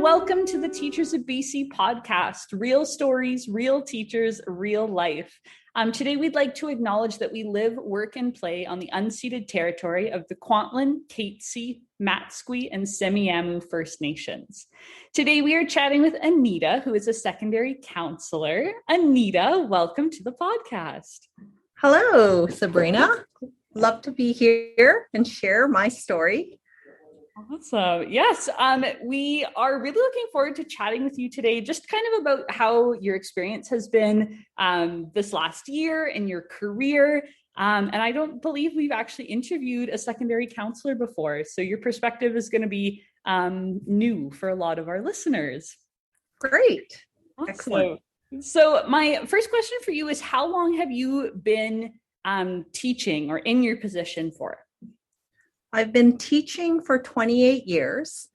welcome to the Teachers of BC podcast, real stories, real teachers, real life. Today, we'd like to acknowledge that we live, work, and play on the unceded territory of the Kwantlen, Katzie, Matsqui, and Semiahmoo First Nations. Today, we are chatting with Anita, who is a secondary counselor. Anita, welcome to the podcast. Hello, Sabrina. Love to be here and share my story. Awesome. Yes, we are really looking forward to chatting with you today, just kind of about how your experience has been this last year in your career. And I don't believe we've actually interviewed a secondary counselor before. So your perspective is going to be new for a lot of our listeners. Great. Awesome. Excellent. So my first question for you is, how long have you been teaching or in your position for? I've been teaching for 28 years,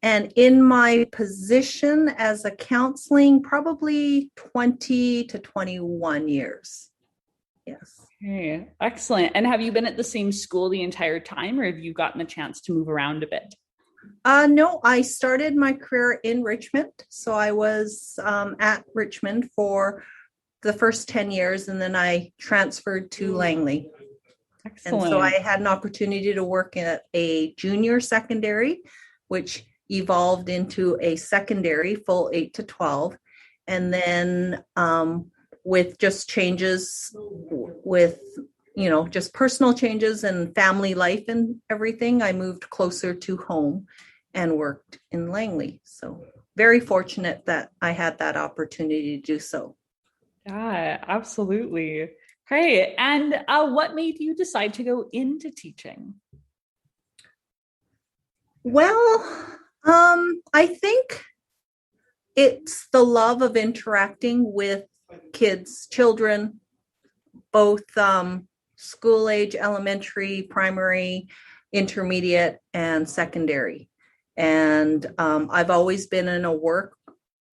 and in my position as a counseling, probably 20 to 21 years. Yes. Okay, excellent. And have you been at the same school the entire time, or have you gotten a chance to move around a bit? No, I started my career in Richmond. So I was at Richmond for the first 10 years, and then I transferred to Langley. Excellent. And so I had an opportunity to work at a junior secondary, which evolved into a secondary full 8 to 12. And then with just changes with, just personal changes and family life and everything, I moved closer to home and worked in Langley. So very fortunate that I had that opportunity to do so. Yeah, absolutely. Great. And what made you decide to go into teaching? Well, I think it's the love of interacting with kids, children, both school age, elementary, primary, intermediate, and secondary. And I've always been in a work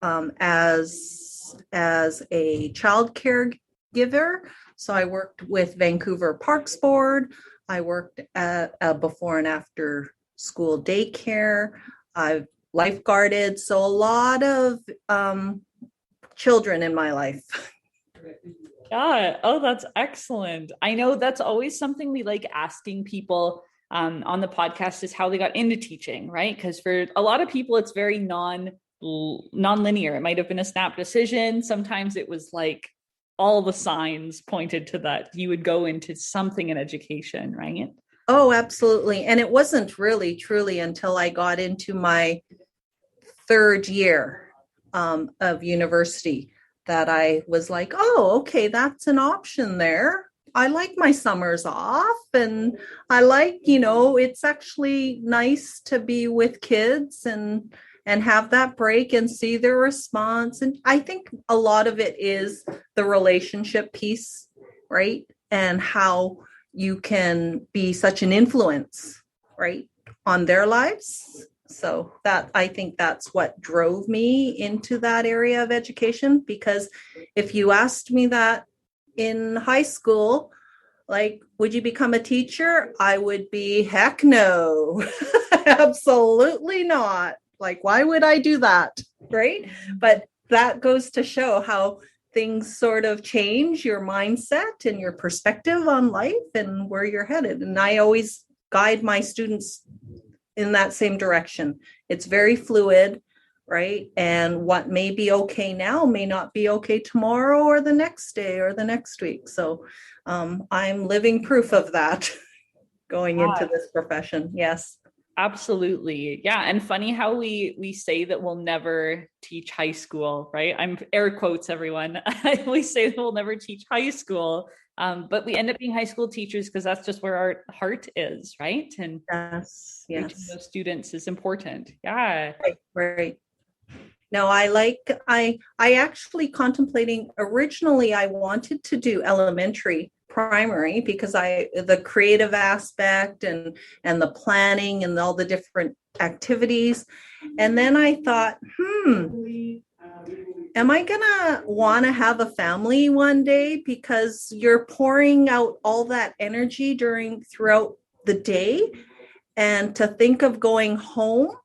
as a child caregiver. So I worked with Vancouver Parks Board. I worked at a before and after school daycare. I've lifeguarded. So a lot of children in my life. Yeah. Oh, that's excellent. I know that's always something we like asking people on the podcast is how they got into teaching, right? Because for a lot of people, it's very non-linear. It might have been a snap decision. Sometimes it was like all the signs pointed to that you would go into something in education, right? Oh, absolutely. And it wasn't really truly until I got into my third year of university that I was like, oh, okay, that's an option there. I like my summers off, and I like, it's actually nice to be with kids and have that break and see their response. And I think a lot of it is the relationship piece, right? And how you can be such an influence, right, on their lives. So I think that's what drove me into that area of education, because if you asked me that in high school, like, would you become a teacher? I would be, heck no, absolutely not. Like, why would I do that? Right. But that goes to show how things sort of change your mindset and your perspective on life and where you're headed. And I always guide my students in that same direction. It's very fluid, right? And what may be okay now may not be okay tomorrow or the next day or the next week. So I'm living proof of that going into this profession. Yes. Absolutely. Yeah. And funny how we say that we'll never teach high school, right? I'm air quotes, everyone. We say that we'll never teach high school, but we end up being high school teachers because that's just where our heart is, right? And reaching those students is important. Yeah. Right. No, I actually contemplating, originally I wanted to do elementary primary because the creative aspect and the planning and all the different activities. And then I thought, am I gonna want to have a family one day? Because you're pouring out all that energy throughout the day, and to think of going home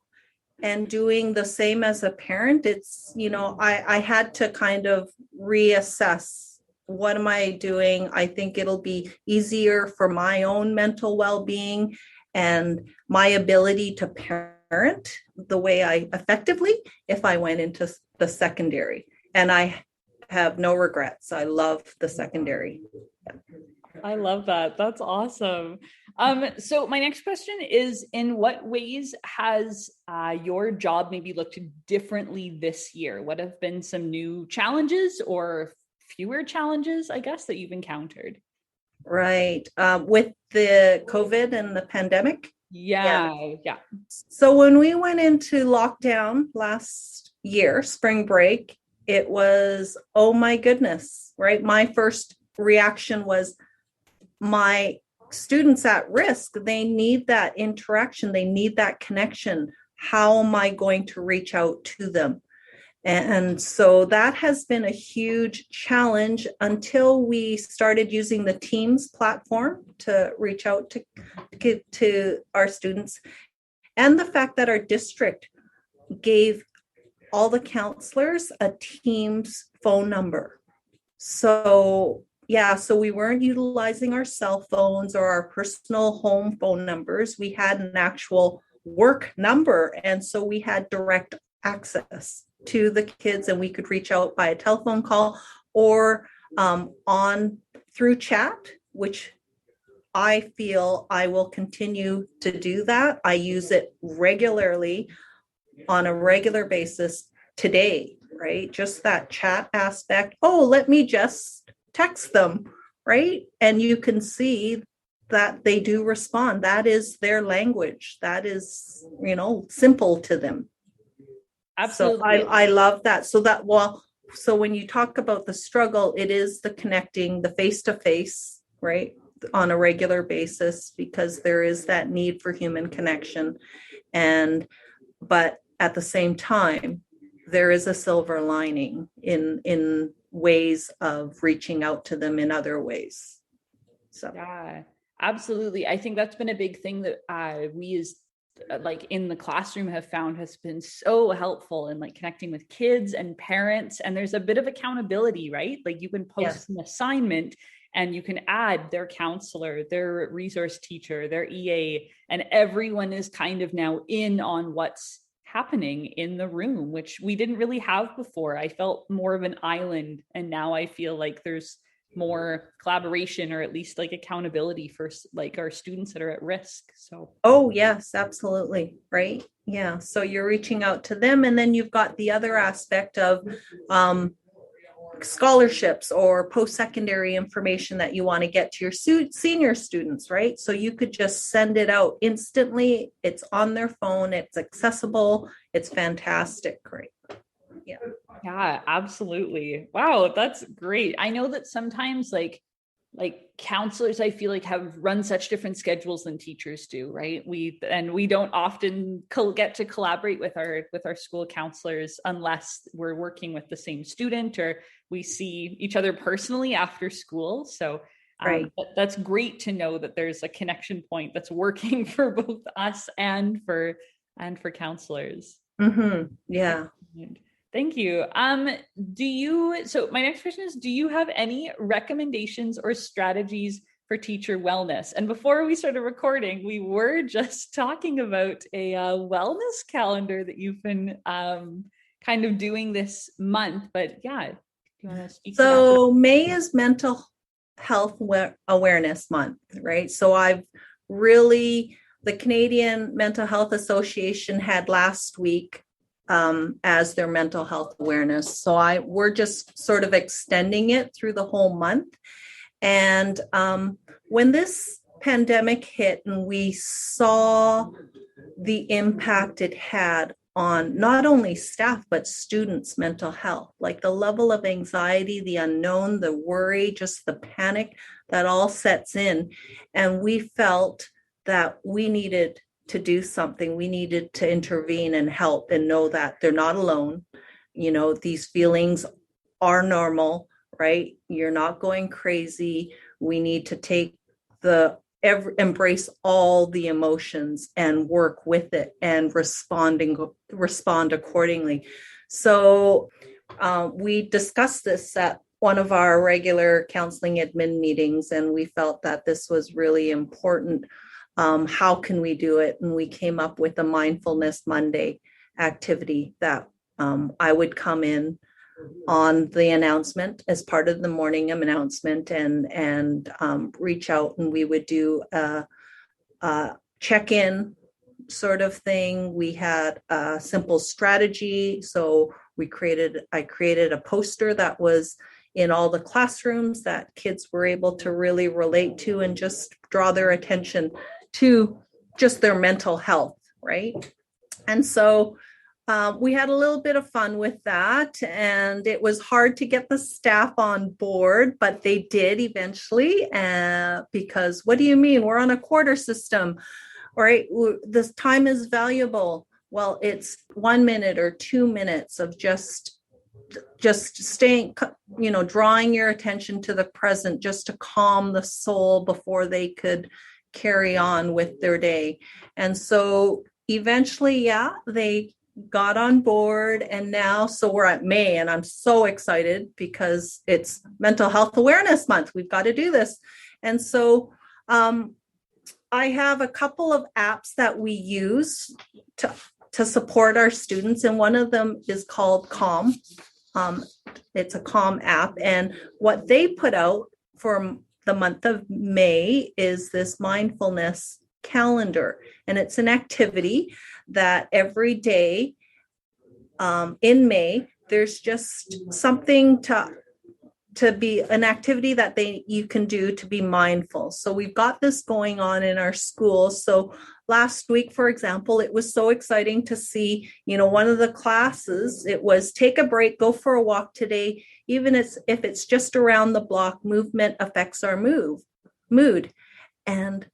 and doing the same as a parent, it's, I had to kind of reassess, what am I doing? I think it'll be easier for my own mental well-being and my ability to parent the way I effectively if I went into the secondary. And I have no regrets. I love the secondary. I love that. That's awesome. So my next question is, in what ways has your job maybe looked differently this year? What have been some new challenges or fewer challenges, I guess, that you've encountered? Right. With the COVID and the pandemic? Yeah. So when we went into lockdown last year, spring break, it was, oh my goodness, right? My first reaction was, my students at risk, they need that interaction, they need that connection. How am I going to reach out to them? And so that has been a huge challenge until we started using the Teams platform to reach out to our students. And the fact that our district gave all the counselors a Teams phone number. So we weren't utilizing our cell phones or our personal home phone numbers. We had an actual work number. And so we had direct access to the kids, and we could reach out by a telephone call or on through chat, which I feel I will continue to do that. I use it regularly on a regular basis today, right? Just that chat aspect. Oh, let me just text them, right? And you can see that they do respond. That is their language. That is, simple to them. Absolutely. So I love that. So when you talk about the struggle, it is the connecting, the face-to-face, right? On a regular basis, because there is that need for human connection. But at the same time, there is a silver lining in ways of reaching out to them in other ways. So yeah, absolutely. I think that's been a big thing that we as in the classroom have found has been so helpful in connecting with kids and parents. And there's a bit of accountability, right? You can post an assignment and you can add their counselor, their resource teacher, their EA, and everyone is kind of now in on what's happening in the room, which we didn't really have before. I felt more of an island, and now I feel like there's more collaboration, or at least accountability for our students that are at risk. So yes, absolutely, right. Yeah, so you're reaching out to them, and then you've got the other aspect of scholarships or post-secondary information that you want to get to your senior students, right? So you could just send it out instantly. It's on their phone, it's accessible, it's fantastic. Great. Yeah, absolutely. Wow, that's great. I know that sometimes counselors, I feel have run such different schedules than teachers do, right? We don't often get to collaborate with our school counselors unless we're working with the same student or we see each other personally after school. So right. That's great to know that there's a connection point that's working for both us and for counselors. Mm-hmm. Yeah. Thank you. So my next question is, do you have any recommendations or strategies for teacher wellness? And before we started recording, we were just talking about a wellness calendar that you've been kind of doing this month, but yeah, do you want to speak to that? So May is Mental Health Awareness Month, right? So the Canadian Mental Health Association had last week as their mental health awareness. So we're just sort of extending it through the whole month. And when this pandemic hit and we saw the impact it had on not only staff, but students' mental health, the level of anxiety, the unknown, the worry, just the panic that all sets in. And we felt that we needed to do something. We needed to intervene and help and know that they're not alone. These feelings are normal, right? You're not going crazy. We need to take the embrace all the emotions and work with it and respond accordingly. So we discussed this at one of our regular counseling admin meetings, and we felt that this was really important. How can we do it? And we came up with a Mindfulness Monday activity that I would come in on the announcement as part of the morning announcement and reach out, and we would do a check-in sort of thing. We had a simple strategy. So I created a poster that was in all the classrooms that kids were able to really relate to and just draw their attention to just their mental health, right? And so we had a little bit of fun with that, and it was hard to get the staff on board, but they did eventually, because what do you mean? We're on a quarter system, right? This time is valuable. Well, it's 1 minute or 2 minutes of just staying, drawing your attention to the present, just to calm the soul before they could carry on with their day. And so eventually, they got on board, and now, so we're at May, and I'm so excited because it's Mental Health Awareness Month. We've got to do this. And so I have a couple of apps that we use to support our students, and one of them is called Calm. It's a Calm app, and what they put out for the month of May is this Mindfulness Calendar, and it's an activity that every day in May, there's just something to be an activity that you can do to be mindful. So we've got this going on in our school. So last week, for example, it was so exciting to see, one of the classes, it was take a break, go for a walk today, even if it's just around the block. Movement affects our mood. And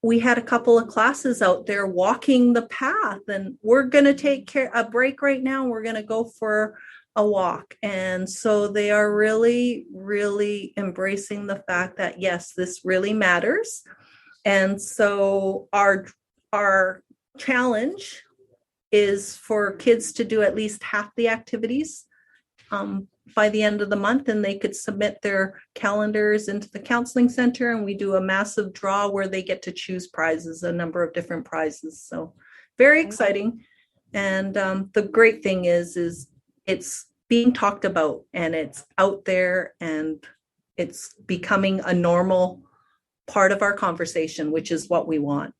we had a couple of classes out there walking the path, and we're going to take a break right now. We're going to go for a walk. And so they are really, really embracing the fact that, yes, this really matters. And so our challenge is for kids to do at least half the activities by the end of the month, and they could submit their calendars into the counseling center, and we do a massive draw where they get to choose prizes, a number of different prizes. So very exciting. And the great thing is it's being talked about, and it's out there, and it's becoming a normal part of our conversation, which is what we want.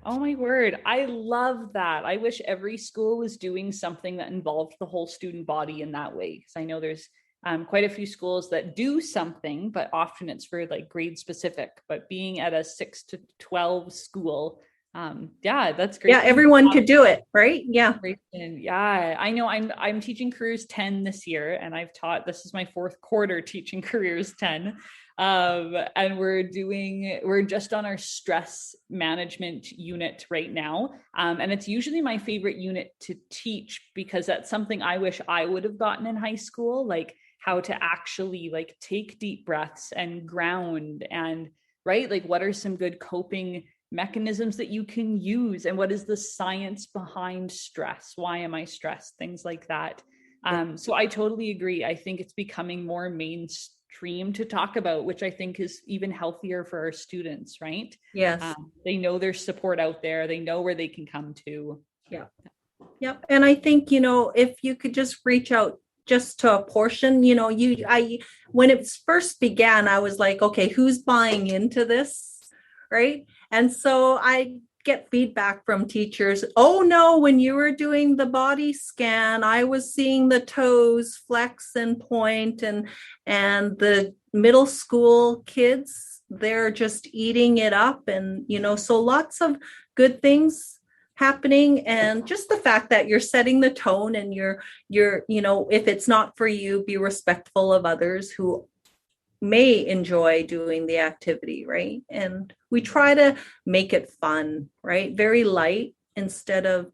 Oh my word. I love that. I wish every school was doing something that involved the whole student body in that way. Because I know there's quite a few schools that do something, but often it's for like grade specific. But being at a 6 to 12 school, that's great. Yeah, everyone could do it, right? Yeah. Yeah, I know I'm teaching careers 10 this year, and this is my fourth quarter teaching careers 10. And we're just on our stress management unit right now. And it's usually my favorite unit to teach because that's something I wish I would have gotten in high school, like how to actually like take deep breaths and ground, and right, like what are some good coping mechanisms that you can use, and what is the science behind stress? Why am I stressed? Things like that. So I totally agree. I think it's becoming more mainstream to talk about, which I think is even healthier for our students, right? Yes. They know there's support out there. They know where they can come to. Yeah. Yep. And I think, if you could just reach out just to a portion, when it first began, I was like, okay, who's buying into this? Right. And so I get feedback from teachers. Oh no, when you were doing the body scan, I was seeing the toes flex and point, and the middle school kids, they're just eating it up. And, so lots of good things happening. And just the fact that you're setting the tone, and you're, if it's not for you, be respectful of others who may enjoy doing the activity, right? And we try to make it fun, right? Very light,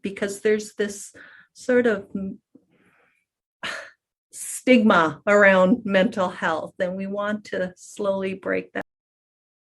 because there's this sort of stigma around mental health, and we want to slowly break that.